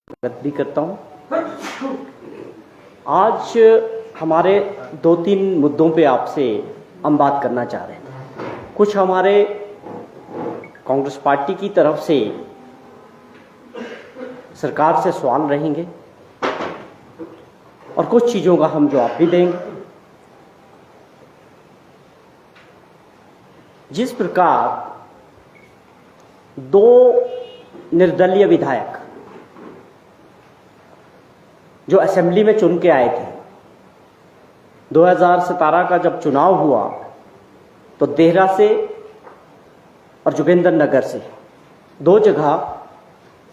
स्वागत भी करता हूं। आज हमारे 2-3 मुद्दों पे आपसे हम बात करना चाह रहे थे। कुछ हमारे कांग्रेस पार्टी की तरफ से सरकार से सवाल रहेंगे और कुछ चीज़ों का हम जवाब भी देंगे। जिस प्रकार 2 निर्दलीय विधायक जो असेंबली में चुन के आए थे, 2017 का जब चुनाव हुआ तो देहरा से और जोगिंदर नगर से 2 जगह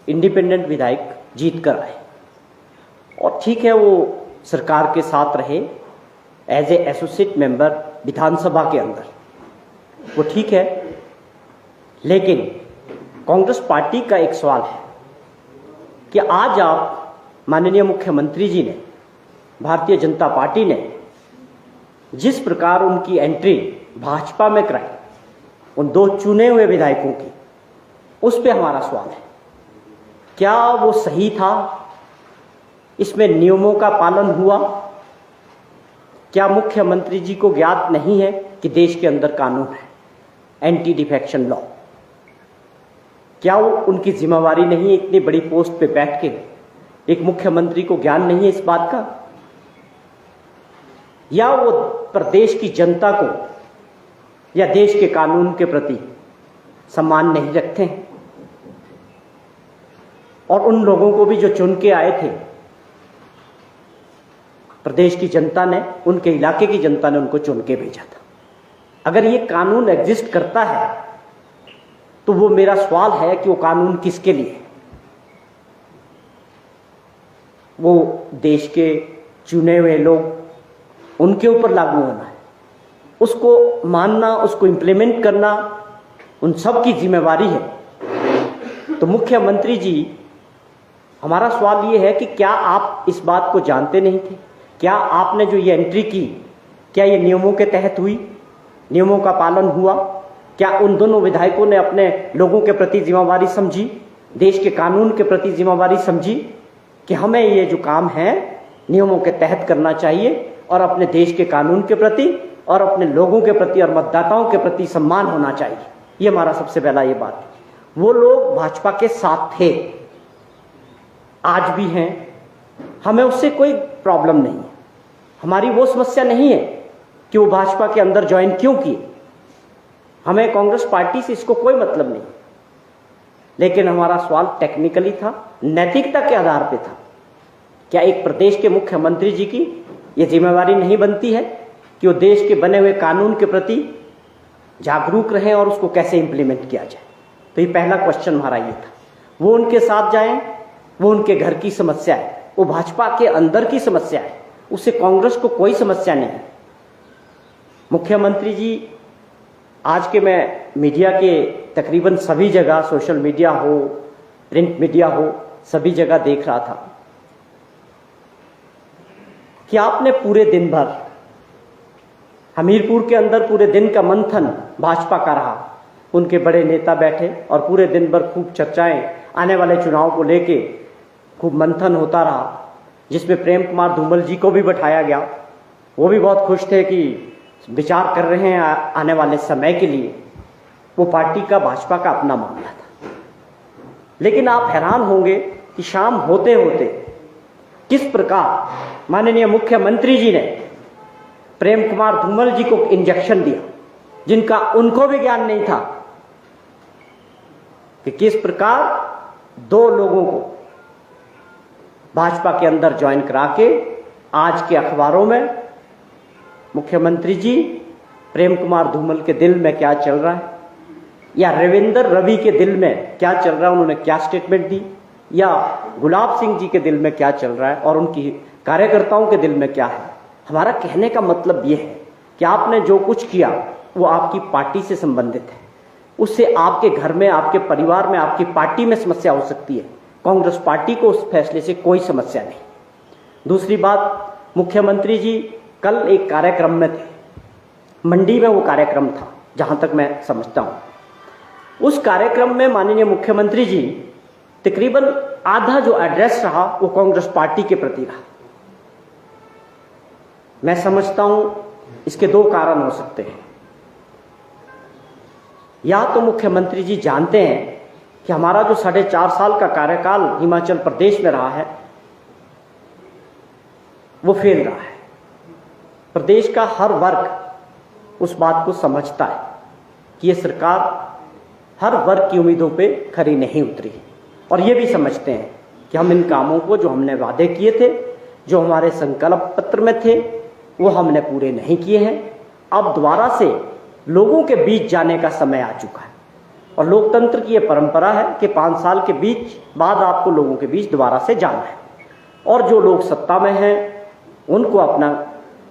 इंडिपेंडेंट विधायक जीत कर आए और ठीक है, वो सरकार के साथ रहे एज ए एसोसिएट मेंबर विधानसभा के अंदर, वो ठीक है। लेकिन कांग्रेस पार्टी का एक सवाल है कि आज आप माननीय मुख्यमंत्री जी ने, भारतीय जनता पार्टी ने जिस प्रकार उनकी एंट्री भाजपा में कराई उन 2 चुने हुए विधायकों की, उस पे हमारा सवाल है, क्या वो सही था? इसमें नियमों का पालन हुआ? क्या मुख्यमंत्री जी को ज्ञात नहीं है कि देश के अंदर कानून है, एंटी डिफेक्शन लॉ? क्या वो उनकी जिम्मेवारी नहीं है इतनी बड़ी पोस्ट पे बैठ के? एक मुख्यमंत्री को ज्ञान नहीं है इस बात का? या वो प्रदेश की जनता को या देश के कानून के प्रति सम्मान नहीं रखते हैं? और उन लोगों को भी जो चुन के आए थे, प्रदेश की जनता ने, उनके इलाके की जनता ने उनको चुन के भेजा था। अगर ये कानून एग्जिस्ट करता है तो वो मेरा सवाल है कि वो कानून किसके लिए? वो देश के चुने हुए लोग, उनके ऊपर लागू होना है, उसको मानना, उसको इम्प्लीमेंट करना उन सब की जिम्मेवारी है। तो मुख्यमंत्री जी, हमारा सवाल ये है कि क्या आप इस बात को जानते नहीं थे? क्या आपने जो ये एंट्री की, क्या ये नियमों के तहत हुई? नियमों का पालन हुआ? क्या उन दोनों विधायकों ने अपने लोगों के प्रति जिम्मेवारी समझी, देश के कानून के प्रति जिम्मेवारी समझी कि हमें ये जो काम है नियमों के तहत करना चाहिए और अपने देश के कानून के प्रति और अपने लोगों के प्रति और मतदाताओं के प्रति सम्मान होना चाहिए? ये हमारा सबसे पहला ये बात है। वो लोग भाजपा के साथ थे, आज भी हैं, हमें उससे कोई प्रॉब्लम नहीं है। हमारी वो समस्या नहीं है कि वो भाजपा के अंदर ज्वाइन क्यों किए, हमें कांग्रेस पार्टी से इसको कोई मतलब नहीं। लेकिन हमारा सवाल टेक्निकली था, नैतिकता के आधार पे था। क्या एक प्रदेश के मुख्यमंत्री जी की ये जिम्मेवारी नहीं बनती है कि वो देश के बने हुए कानून के प्रति जागरूक रहें और उसको कैसे इंप्लीमेंट किया जाए? तो ये पहला क्वेश्चन हमारा ये था। वो उनके साथ जाएं, वो उनके घर की समस्या है, वो भाजपा के अंदर की समस्या है, उससे कांग्रेस को कोई समस्या नहीं है। मुख्यमंत्री जी, आज के मैं मीडिया के तकरीबन सभी जगह, सोशल मीडिया हो, प्रिंट मीडिया हो, सभी जगह देख रहा था कि आपने पूरे दिन भर हमीरपुर के अंदर पूरे दिन का मंथन भाजपा का रहा। उनके बड़े नेता बैठे और पूरे दिन भर खूब चर्चाएं, आने वाले चुनाव को लेके खूब मंथन होता रहा, जिसमें प्रेम कुमार धूमल जी को भी बैठाया गया। वो भी बहुत खुश थे कि विचार कर रहे हैं आने वाले समय के लिए। वो पार्टी का, भाजपा का अपना मामला था। लेकिन आप हैरान होंगे कि शाम होते होते किस प्रकार माननीय मुख्यमंत्री जी ने प्रेम कुमार धूमल जी को इंजेक्शन दिया, जिनका उनको भी ज्ञान नहीं था कि किस प्रकार 2 लोगों को भाजपा के अंदर ज्वाइन करा के आज के अखबारों में मुख्यमंत्री जी, प्रेम कुमार धूमल के दिल में क्या चल रहा है, या रविंद्र रवि के दिल में क्या चल रहा है, उन्होंने क्या स्टेटमेंट दी, या गुलाब सिंह जी के दिल में क्या चल रहा है और उनकी कार्यकर्ताओं के दिल में क्या है। हमारा कहने का मतलब यह है कि आपने जो कुछ किया वो आपकी पार्टी से संबंधित है, उससे आपके घर में, आपके परिवार में, आपकी पार्टी में समस्या हो सकती है। कांग्रेस पार्टी को उस फैसले से कोई समस्या नहीं। दूसरी बात, मुख्यमंत्री जी कल एक कार्यक्रम में थे, मंडी में वो कार्यक्रम था जहां तक मैं समझता हूं। उस कार्यक्रम में माननीय मुख्यमंत्री जी तकरीबन आधा जो एड्रेस रहा वो कांग्रेस पार्टी के प्रति रहा। मैं समझता हूं इसके दो कारण हो सकते हैं। या तो मुख्यमंत्री जी जानते हैं कि हमारा जो 4.5 साल का कार्यकाल हिमाचल प्रदेश में रहा है वो फेल रहा है। प्रदेश का हर वर्ग उस बात को समझता है कि ये सरकार हर वर्ग की उम्मीदों पे खरी नहीं उतरी, और ये भी समझते हैं कि हम इन कामों को जो हमने वादे किए थे, जो हमारे संकल्प पत्र में थे, वो हमने पूरे नहीं किए हैं। अब दोबारा से लोगों के बीच जाने का समय आ चुका है, और लोकतंत्र की ये परंपरा है कि 5 साल के बीच बाद आपको लोगों के बीच दोबारा से जाना है, और जो लोग सत्ता में हैं उनको अपना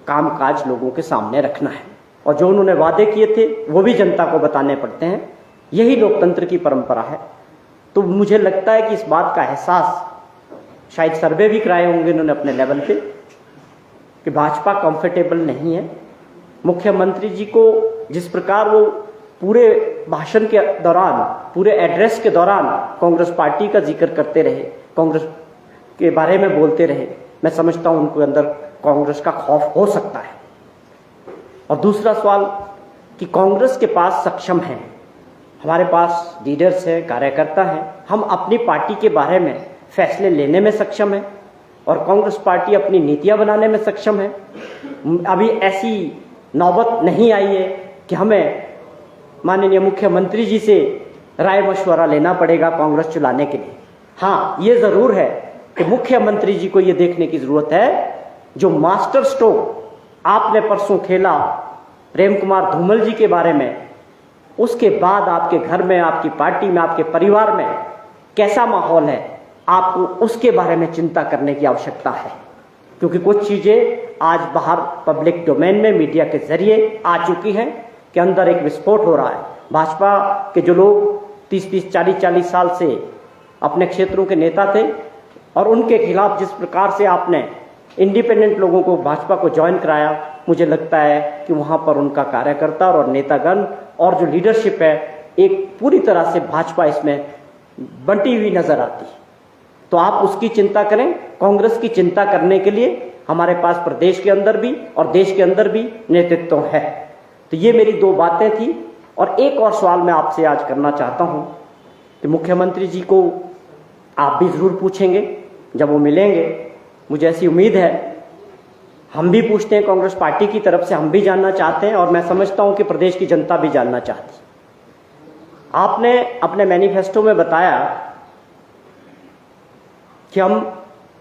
कामकाज लोगों के सामने रखना है, और जो उन्होंने वादे किए थे वो भी जनता को बताने पड़ते हैं। यही लोकतंत्र की परंपरा है। तो मुझे लगता है कि इस बात का एहसास, शायद सर्वे भी कराए होंगे इन्होंने अपने लेवल पे, कि भाजपा कंफर्टेबल नहीं है। मुख्यमंत्री जी को जिस प्रकार वो पूरे भाषण के दौरान, पूरे एड्रेस के दौरान कांग्रेस पार्टी का जिक्र करते रहे, कांग्रेस के बारे में बोलते रहे, मैं समझता हूं उनके अंदर कांग्रेस का खौफ हो सकता है। और दूसरा सवाल कि कांग्रेस के पास सक्षम है, हमारे पास लीडर्स हैं, कार्यकर्ता हैं, हम अपनी पार्टी के बारे में फैसले लेने में सक्षम हैं, और कांग्रेस पार्टी अपनी नीतियां बनाने में सक्षम है। अभी ऐसी नौबत नहीं आई है कि हमें माननीय मुख्यमंत्री जी से राय मशवरा लेना पड़ेगा कांग्रेस चलाने के लिए। हाँ, ये जरूर है कि मुख्यमंत्री जी को ये देखने की जरूरत है, जो मास्टर स्ट्रोक आपने परसों खेला प्रेम कुमार धूमल जी के बारे में, उसके बाद आपके घर में, आपकी पार्टी में, आपके परिवार में कैसा माहौल है, आपको उसके बारे में चिंता करने की आवश्यकता है। क्योंकि कुछ चीजें आज बाहर पब्लिक डोमेन में मीडिया के जरिए आ चुकी हैं कि अंदर एक विस्फोट हो रहा है। भाजपा के जो लोग 30-30, 40-40 साल से अपने क्षेत्रों के नेता थे, और उनके खिलाफ जिस प्रकार से आपने इंडिपेंडेंट लोगों को, भाजपा को ज्वाइन कराया, मुझे लगता है कि वहां पर उनका कार्यकर्ता और नेतागण और जो लीडरशिप है, एक पूरी तरह से भाजपा इसमें बंटी हुई नजर आती है। तो आप उसकी चिंता करें। कांग्रेस की चिंता करने के लिए हमारे पास प्रदेश के अंदर भी और देश के अंदर भी नेतृत्व है। तो ये मेरी 2 बातें थी। और एक और सवाल मैं आपसे आज करना चाहता हूं कि मुख्यमंत्री जी को आप भी जरूर पूछेंगे जब वो मिलेंगे, मुझे ऐसी उम्मीद है। हम भी पूछते हैं कांग्रेस पार्टी की तरफ से, हम भी जानना चाहते हैं, और मैं समझता हूं कि प्रदेश की जनता भी जानना चाहती है। आपने अपने मैनिफेस्टो में बताया कि हम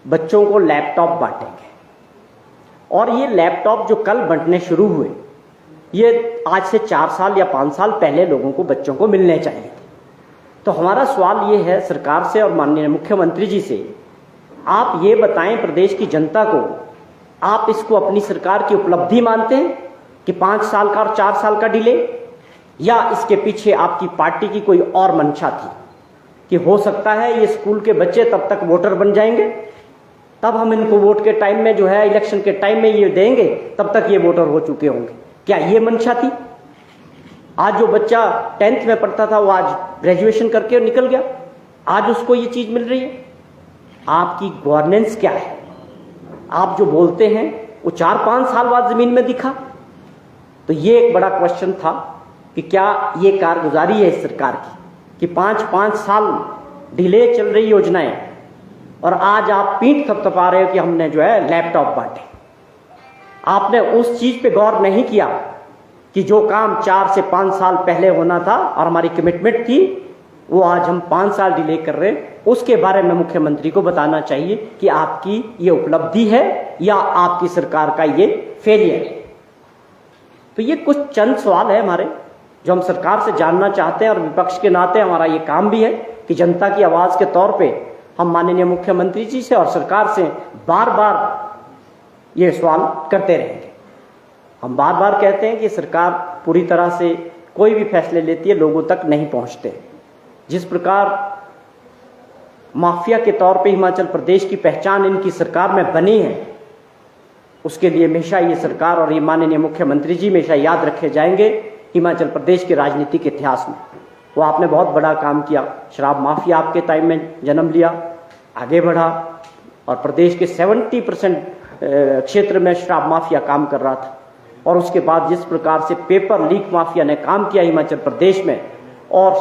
बच्चों को लैपटॉप बांटेंगे, और ये लैपटॉप जो कल बंटने शुरू हुए, ये आज से 4 साल या 5 साल पहले लोगों को, बच्चों को मिलने चाहिए थे। तो हमारा सवाल ये है सरकार से और माननीय मुख्यमंत्री जी से, आप ये बताएं प्रदेश की जनता को, आप इसको अपनी सरकार की उपलब्धि मानते हैं कि 5 साल का और 4 साल का डिले, या इसके पीछे आपकी पार्टी की कोई और मंशा थी कि हो सकता है ये स्कूल के बच्चे तब तक वोटर बन जाएंगे, तब हम इनको वोट के टाइम में जो है, इलेक्शन के टाइम में ये देंगे, तब तक ये वोटर हो चुके होंगे। क्या ये मंशा थी? आज जो बच्चा 10th में पढ़ता था वो आज ग्रेजुएशन करके निकल गया, आज उसको ये चीज मिल रही है। आपकी गवर्नेंस क्या है? आप जो बोलते हैं वो 4-5 साल बाद जमीन में दिखा। तो ये एक बड़ा क्वेश्चन था कि क्या ये कारगुजारी है इस सरकार की कि 5-5 साल डिले चल रही योजनाएं, और आज आप पीठ थपथपा रहे हो कि हमने जो है लैपटॉप बांटे। आपने उस चीज पे गौर नहीं किया कि जो काम 4 से 5 साल पहले होना था और हमारी कमिटमेंट थी, वो आज हम 5 साल डिले कर रहे हैं। उसके बारे में मुख्यमंत्री को बताना चाहिए कि आपकी ये उपलब्धि है या आपकी सरकार का ये फेलियर है। तो ये कुछ चंद सवाल है हमारे जो हम सरकार से जानना चाहते हैं, और विपक्ष के नाते हमारा ये काम भी है कि जनता की आवाज के तौर पे हम माननीय मुख्यमंत्री जी से और सरकार से बार बार ये सवाल करते रहेंगे। हम बार बार कहते हैं कि सरकार पूरी तरह से कोई भी फैसले लेती है लोगों तक नहीं पहुंचते। जिस प्रकार माफिया के तौर पे हिमाचल प्रदेश की पहचान इनकी सरकार में बनी है, उसके लिए हमेशा ये सरकार और ये माननीय मुख्यमंत्री जी हमेशा याद रखे जाएंगे हिमाचल प्रदेश के राजनीतिक इतिहास में। वो आपने बहुत बड़ा काम किया। शराब माफिया आपके टाइम में जन्म लिया, आगे बढ़ा और प्रदेश के 70% क्षेत्र में शराब माफिया काम कर रहा था। और उसके बाद जिस प्रकार से पेपर लीक माफिया ने काम किया हिमाचल प्रदेश में और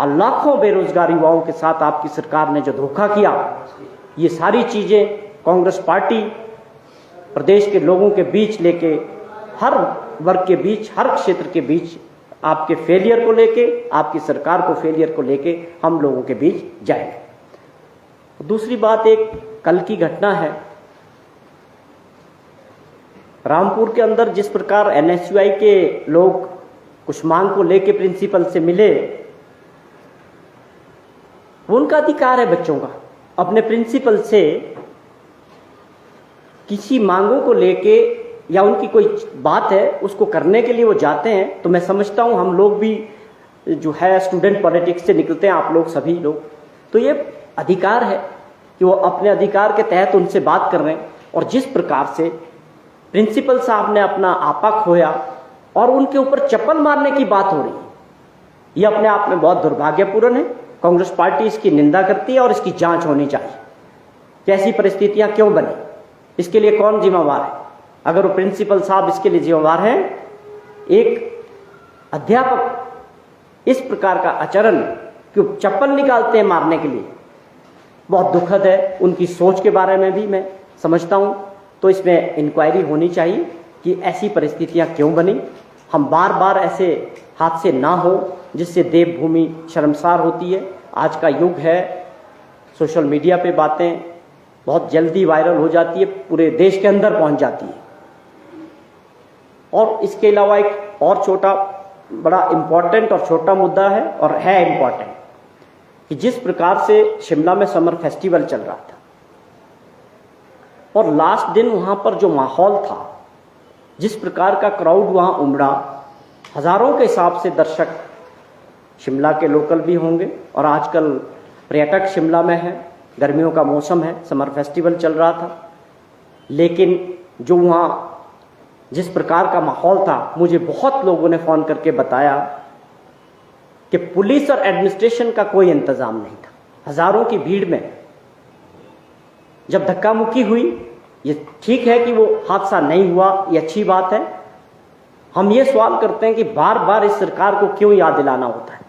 लाखों बेरोजगार युवाओं के साथ आपकी सरकार ने जो धोखा किया, ये सारी चीजें कांग्रेस पार्टी प्रदेश के लोगों के बीच लेके, हर वर्ग के बीच, हर क्षेत्र के बीच आपके फेलियर को लेके, आपकी सरकार को फेलियर को लेके हम लोगों के बीच जाएंगे। दूसरी बात, एक कल की घटना है रामपुर के अंदर, जिस प्रकार NSUI के लोग कुछ मांग को लेके प्रिंसिपल से मिले, वो उनका अधिकार है बच्चों का अपने प्रिंसिपल से किसी मांगों को लेके या उनकी कोई बात है उसको करने के लिए वो जाते हैं। तो मैं समझता हूं हम लोग भी जो है स्टूडेंट पॉलिटिक्स से निकलते हैं, आप लोग सभी लोग, तो ये अधिकार है कि वो अपने अधिकार के तहत उनसे बात कर रहे हैं। और जिस प्रकार से प्रिंसिपल साहब ने अपना आपा खोया और उनके ऊपर चप्पल मारने की बात हो रही है, ये अपने आप में बहुत दुर्भाग्यपूर्ण है। कांग्रेस पार्टी इसकी निंदा करती है और इसकी जांच होनी चाहिए कि ऐसी परिस्थितियां क्यों बनी, इसके लिए कौन जिम्मेवार है। अगर वो प्रिंसिपल साहब इसके लिए जिम्मेवार हैं, एक अध्यापक इस प्रकार का आचरण क्यों चप्पल निकालते हैं मारने के लिए, बहुत दुखद है। उनकी सोच के बारे में भी मैं समझता हूं, तो इसमें इंक्वायरी होनी चाहिए कि ऐसी परिस्थितियां क्यों बनी। हम बार बार ऐसे हादसे ना हो जिससे देवभूमि शर्मसार होती है। आज का युग है, सोशल मीडिया पे बातें बहुत जल्दी वायरल हो जाती है, पूरे देश के अंदर पहुंच जाती है। और इसके अलावा एक और छोटा बड़ा इंपॉर्टेंट और छोटा मुद्दा है, और है इंपॉर्टेंट, कि जिस प्रकार से शिमला में समर फेस्टिवल चल रहा था और लास्ट दिन वहां पर जो माहौल था, जिस प्रकार का क्राउड वहां उमड़ा, हजारों के हिसाब से दर्शक शिमला के लोकल भी होंगे और आजकल पर्यटक शिमला में है, गर्मियों का मौसम है, समर फेस्टिवल चल रहा था। लेकिन जो वहाँ जिस प्रकार का माहौल था, मुझे बहुत लोगों ने फ़ोन करके बताया कि पुलिस और एडमिनिस्ट्रेशन का कोई इंतज़ाम नहीं था। हज़ारों की भीड़ में जब धक्का मुक्की हुई, ये ठीक है कि वो हादसा नहीं हुआ, ये अच्छी बात है। हम ये सवाल करते हैं कि बार बार इस सरकार को क्यों याद दिलाना होता है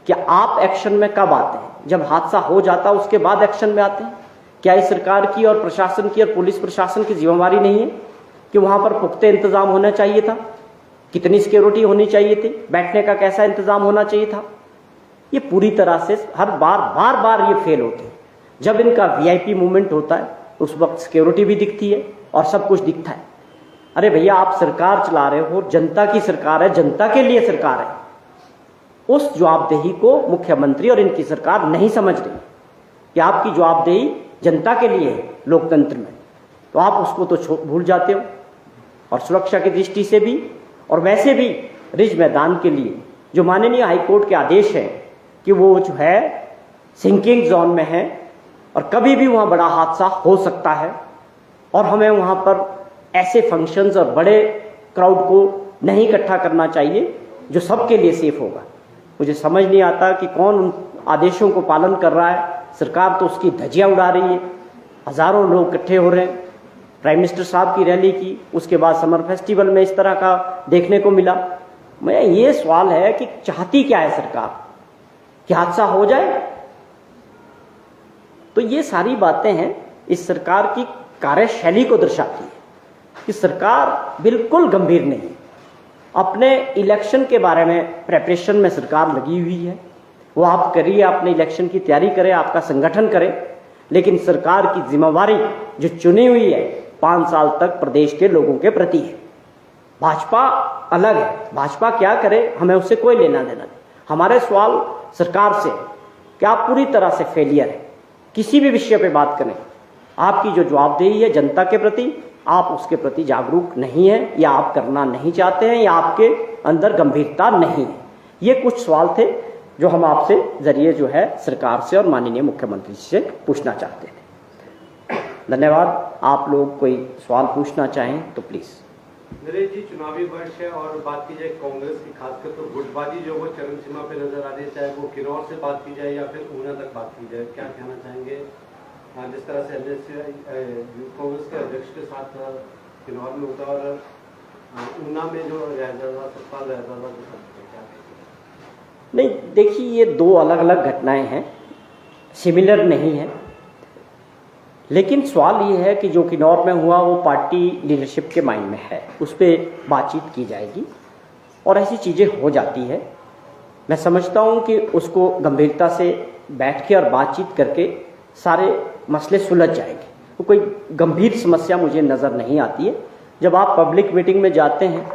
कि आप एक्शन में कब आते हैं? जब हादसा हो जाता है उसके बाद एक्शन में आते हैं। क्या इस सरकार की और प्रशासन की और पुलिस प्रशासन की जिम्मेवारी नहीं है कि वहां पर पुख्ते इंतजाम होना चाहिए था? कितनी सिक्योरिटी होनी चाहिए थी? बैठने का कैसा इंतजाम होना चाहिए था? ये पूरी तरह से हर बार ये फेल होते हैं। जब इनका VIP मूवमेंट होता है उस वक्त सिक्योरिटी भी दिखती है और सब कुछ दिखता है। अरे भैया, आप सरकार चला रहे हो, जनता की सरकार है, जनता के लिए सरकार है। उस जवाबदेही को मुख्यमंत्री और इनकी सरकार नहीं समझ रही कि आपकी जवाबदेही जनता के लिए है लोकतंत्र में, तो आप उसको तो भूल जाते हो। और सुरक्षा की दृष्टि से भी और वैसे भी रिज मैदान के लिए जो माननीय हाईकोर्ट के आदेश है कि वो जो है सिंकिंग जोन में है और कभी भी वहाँ बड़ा हादसा हो सकता है, और हमें वहाँ पर ऐसे फंक्शंस और बड़े क्राउड को नहीं इकट्ठा करना चाहिए जो सबके लिए सेफ होगा। मुझे समझ नहीं आता कि कौन उन आदेशों को पालन कर रहा है। सरकार तो उसकी धज्जियां उड़ा रही है, हजारों लोग इकट्ठे हो रहे हैं। प्राइम मिनिस्टर साहब की रैली की, उसके बाद समर फेस्टिवल में इस तरह का देखने को मिला। मैं ये सवाल है कि चाहती क्या है सरकार, कि हादसा हो जाए? तो ये सारी बातें हैं इस सरकार की कार्यशैली को दर्शाती है कि सरकार बिल्कुल गंभीर नहीं। अपने इलेक्शन के बारे में प्रेपरेशन में सरकार लगी हुई है, वो आप करिए, अपने इलेक्शन की तैयारी करें, आपका संगठन करें, लेकिन सरकार की जिम्मेवारी जो चुनी हुई है 5 साल तक प्रदेश के लोगों के प्रति है। भाजपा अलग है, भाजपा क्या करे हमें उससे कोई लेना देना नहीं। हमारे सवाल सरकार से कि आप पूरी तरह से फेलियर है, किसी भी विषय पे बात करें, आपकी जो जवाबदेही है जनता के प्रति, आप उसके प्रति जागरूक नहीं है, या आप करना नहीं चाहते हैं, या आपके अंदर गंभीरता नहीं है। ये कुछ सवाल थे जो हम आपसे जरिए जो है सरकार से और माननीय मुख्यमंत्री से पूछना चाहते थे। धन्यवाद। आप लोग कोई सवाल पूछना चाहें तो प्लीज। नरेश जी, चुनावी वर्ष है और बात की जाए कांग्रेस की, खासकर तो गुटबाजी जो वो चरम सीमा पे नजर आ रही है, चाहे वो किन्नौर से बात की जाए या फिर ऊना तक बात की जाए, क्या कहना चाहेंगे? जिस तरह से कांग्रेस के अध्यक्ष के साथ चुनाव में होता और ऊना में जो रहता सतपाल रहता था नहीं, देखिए ये दो अलग अलग घटनाएं हैं, सिमिलर नहीं है। लेकिन सवाल ये है कि जो किन्नौर में हुआ वो पार्टी लीडरशिप के माइंड में है, उस पर बातचीत की जाएगी और ऐसी चीज़ें हो जाती है। मैं समझता हूँ कि उसको गंभीरता से बैठ के और बातचीत करके सारे मसले सुलझ जाएंगे। तो कोई गंभीर समस्या मुझे नज़र नहीं आती है। जब आप पब्लिक मीटिंग में जाते हैं,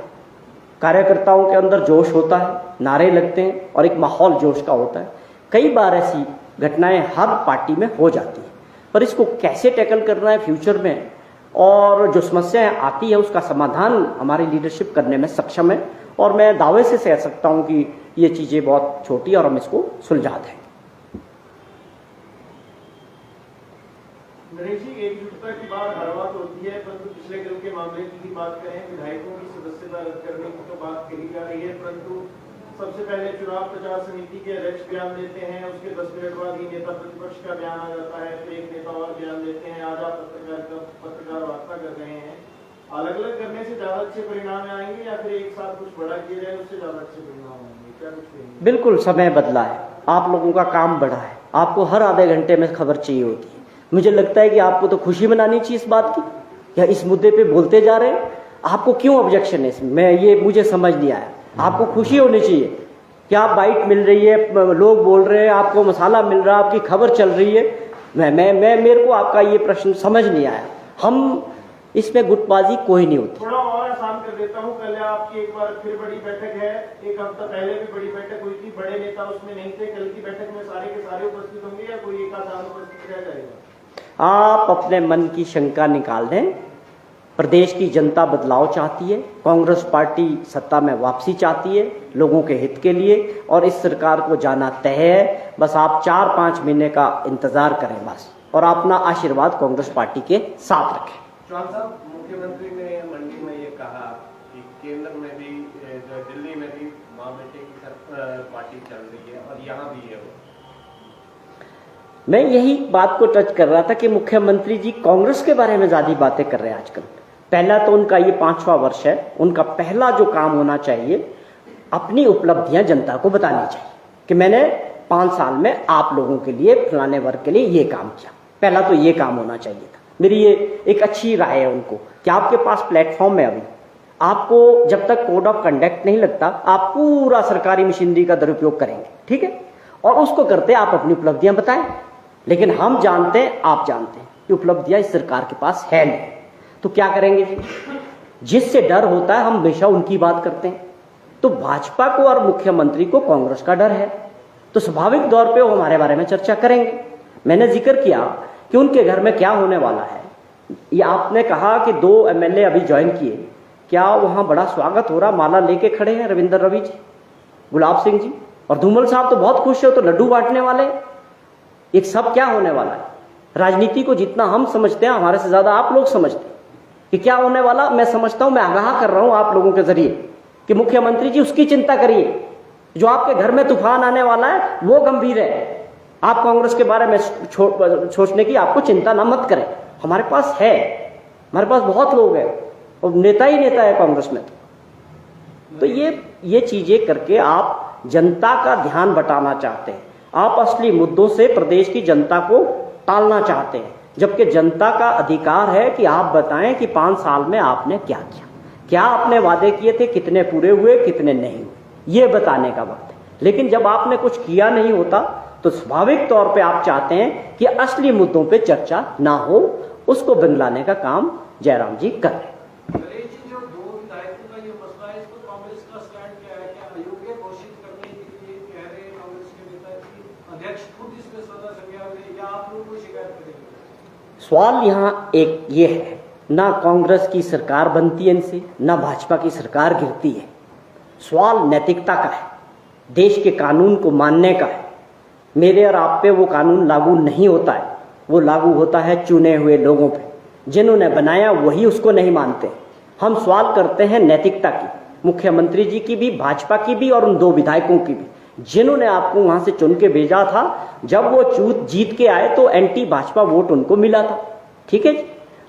कार्यकर्ताओं के अंदर जोश होता है, नारे लगते हैं और एक माहौल जोश का होता है। कई बार ऐसी घटनाएं हर पार्टी में हो जाती हैं, पर इसको कैसे टैकल करना है फ्यूचर में और जो समस्याएं आती है उसका समाधान हमारी लीडरशिप करने में सक्षम है। और मैं दावे से कह सकता हूं कि ये चीज़ें बहुत छोटी और हम इसको सुलझा दें। नरेश जी, एकजुटता की बात हर बात होती है, परंतु पिछले कल के मामले की बात करें, विधायकों की सदस्यता रद्द करने की तो बात कही जा रही है, परंतु सबसे पहले चुनाव प्रचार समिति के अध्यक्ष बयान देते हैं, उसके 10 मिनट बाद ही नेता प्रतिपक्ष का बयान आ जाता है, फिर एक नेता और बयान देते हैं, आज आप पत्रकार वार्ता कर रहे हैं। अलग अलग करने से ज्यादा अच्छे परिणाम आएंगे या फिर एक साथ कुछ बड़ा किया जाए उससे ज्यादा अच्छे परिणाम आएंगे, क्या कुछ कहेंगे? बिल्कुल, समय बदला है, आप लोगों का काम बढ़ा है, आपको हर आधे घंटे में खबर चाहिए होती है। मुझे लगता है कि आपको तो खुशी मनानी चाहिए इस बात की, या इस मुद्दे पे बोलते जा रहे हैं, आपको क्यों ऑब्जेक्शन है इसमें? मैं ये मुझे समझ नहीं आया। आपको खुशी होनी चाहिए कि आप बाइट मिल रही है, लोग बोल रहे हैं, आपको मसाला मिल रहा है, आपकी खबर चल रही है। मेरे को आपका ये प्रश्न समझ नहीं आया। हम इसमें गुटबाजी कोई नहीं होती। थोड़ा और आसान कर देता हूँ, कल आपकी एक बार फिर बड़ी बैठक है, एक हफ्ता पहले भी बड़ी बैठक हुई थी, बड़े नेता उसमें नहीं थे, कल की बैठक में सारे के सारे उपस्थित होंगे या कोई एक आधा उपस्थित रह जाएगा? आप अपने मन की शंका निकाल दें। प्रदेश की जनता बदलाव चाहती है, कांग्रेस पार्टी सत्ता में वापसी चाहती है लोगों के हित के लिए, और इस सरकार को जाना तय है। बस आप 4-5 महीने का इंतजार करें बस, और अपना आशीर्वाद कांग्रेस पार्टी के साथ रखें। चौहान साहब, मुख्यमंत्री ने मंडी में ये कहा कि केंद्र में भी, दिल्ली में भी माँ बेटे की पार्टी चल रही है और यहाँ भी है। मैं यही बात को टच कर रहा था कि मुख्यमंत्री जी कांग्रेस के बारे में ज्यादा बातें कर रहे हैं आजकल। पहला तो उनका ये 5वां वर्ष है, उनका पहला जो काम होना चाहिए, अपनी उपलब्धियां जनता को बतानी चाहिए कि मैंने 5 साल में आप लोगों के लिए, फलाने वर्ग के लिए ये काम किया। पहला तो ये काम होना चाहिए था। मेरी ये एक अच्छी राय है उनको कि आपके पास प्लेटफॉर्म है, अभी आपको जब तक कोड ऑफ कंडक्ट नहीं लगता आप पूरा सरकारी मशीनरी का दुरुपयोग करेंगे, ठीक है, और उसको करते आप अपनी उपलब्धियां बताएं। लेकिन हम जानते हैं, आप जानते हैं कि उपलब्धियां इस सरकार के पास है नहीं, तो क्या करेंगे जी? जिससे डर होता है हम हमेशा उनकी बात करते हैं। तो भाजपा को और मुख्यमंत्री को कांग्रेस का डर है, तो स्वाभाविक तौर पे वो हमारे बारे में चर्चा करेंगे। मैंने जिक्र किया कि उनके घर में क्या होने वाला है। ये आपने कहा कि 2 MLA अभी ज्वाइन किए, क्या वहां बड़ा स्वागत हो रहा? माला लेके खड़े हैं रविंद्र रवि जी, गुलाब सिंह जी, और धूमल साहब तो बहुत खुश है, तो लड्डू बांटने वाले। एक सब क्या होने वाला है? राजनीति को जितना हम समझते हैं, हमारे से ज्यादा आप लोग समझते हैं कि क्या होने वाला। मैं समझता हूं, मैं आगाह कर रहा हूं आप लोगों के जरिए कि मुख्यमंत्री जी उसकी चिंता करिए। जो आपके घर में तूफान आने वाला है वो गंभीर है। आप कांग्रेस के बारे में सोचने की आपको चिंता ना मत करें, हमारे पास है, हमारे पास बहुत लोग हैं और नेता ही नेता है कांग्रेस में। तो ये चीजें करके आप जनता का ध्यान बटाना चाहते हैं, आप असली मुद्दों से प्रदेश की जनता को टालना चाहते हैं, जबकि जनता का अधिकार है कि आप बताएं कि 5 साल में आपने क्या किया, क्या आपने वादे किए थे, कितने पूरे हुए, कितने नहीं हुए, ये बताने का बात है। लेकिन जब आपने कुछ किया नहीं होता तो स्वाभाविक तौर पे आप चाहते हैं कि असली मुद्दों पे चर्चा ना हो, उसको बंगलाने का काम जयराम जी कर रहे हैं। जो 2 विधायकों का ये मसला है, इसको कांग्रेस का स्टैंड क्या है? क्या अयोग्य घोषित करने के लिए कह रहे हैं कांग्रेस के नेता कि अध्यक्ष खुद इसमें सदा संज्ञान लें, या आप लोग को शिकायत करेंगे? सवाल यहाँ एक ये है, ना कांग्रेस की सरकार बनती है इनसे, ना भाजपा की सरकार गिरती है। सवाल नैतिकता का है, देश के कानून को मानने का है। मेरे और आप पे वो कानून लागू नहीं होता है, वो लागू होता है चुने हुए लोगों पे, जिन्होंने बनाया वही उसको नहीं मानते। हम सवाल करते हैं नैतिकता की, मुख्यमंत्री जी की भी, भाजपा की भी और उन 2 विधायकों की भी, जिन्होंने आपको वहां से चुन के भेजा था, जब वो जीत के आए तो एंटी भाजपा वोट उनको मिला था। ठीक है जी,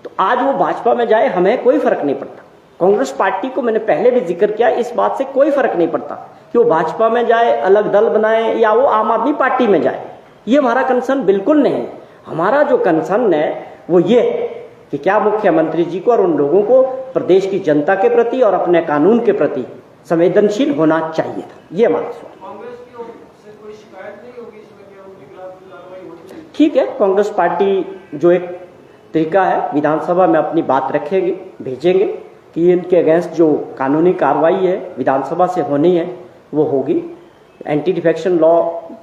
तो आज वो भाजपा में जाए, हमें कोई फर्क नहीं पड़ता। कांग्रेस पार्टी को मैंने पहले भी जिक्र किया, इस बात से कोई फर्क नहीं पड़ता कि वो भाजपा में जाए, अलग दल बनाए, या वो आम आदमी पार्टी में जाए। ये हमारा कंसर्न बिल्कुल नहीं है। हमारा जो कंसर्न है वो ये है कि क्या मुख्यमंत्री जी को और उन लोगों को प्रदेश की जनता के प्रति और अपने कानून के प्रति संवेदनशील होना चाहिए था। ये हमारा सवाल। कांग्रेस की ओर से कोई शिकायत नहीं होगी इसमें कि उनके खिलाफ कार्रवाई होनी चाहिए? ठीक है, कांग्रेस पार्टी जो एक तरीका है विधानसभा में अपनी बात रखेगी, भेजेंगे कि इनके अगेंस्ट जो कानूनी कार्रवाई है विधानसभा से होनी है वो होगी। एंटी डिफेक्शन लॉ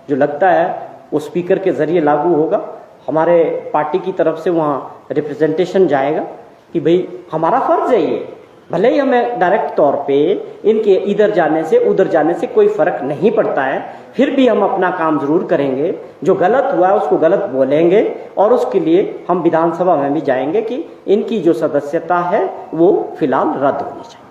जो लगता है वो स्पीकर के जरिए लागू होगा। हमारे पार्टी की तरफ से वहाँ रिप्रेजेंटेशन जाएगा कि भाई हमारा फर्ज है ये, भले ही हमें डायरेक्ट तौर पे इनके इधर जाने से उधर जाने से कोई फर्क नहीं पड़ता है, फिर भी हम अपना काम जरूर करेंगे। जो गलत हुआ है उसको गलत बोलेंगे और उसके लिए हम विधानसभा में भी जाएंगे कि इनकी जो सदस्यता है वो फिलहाल रद्द होनी चाहिए।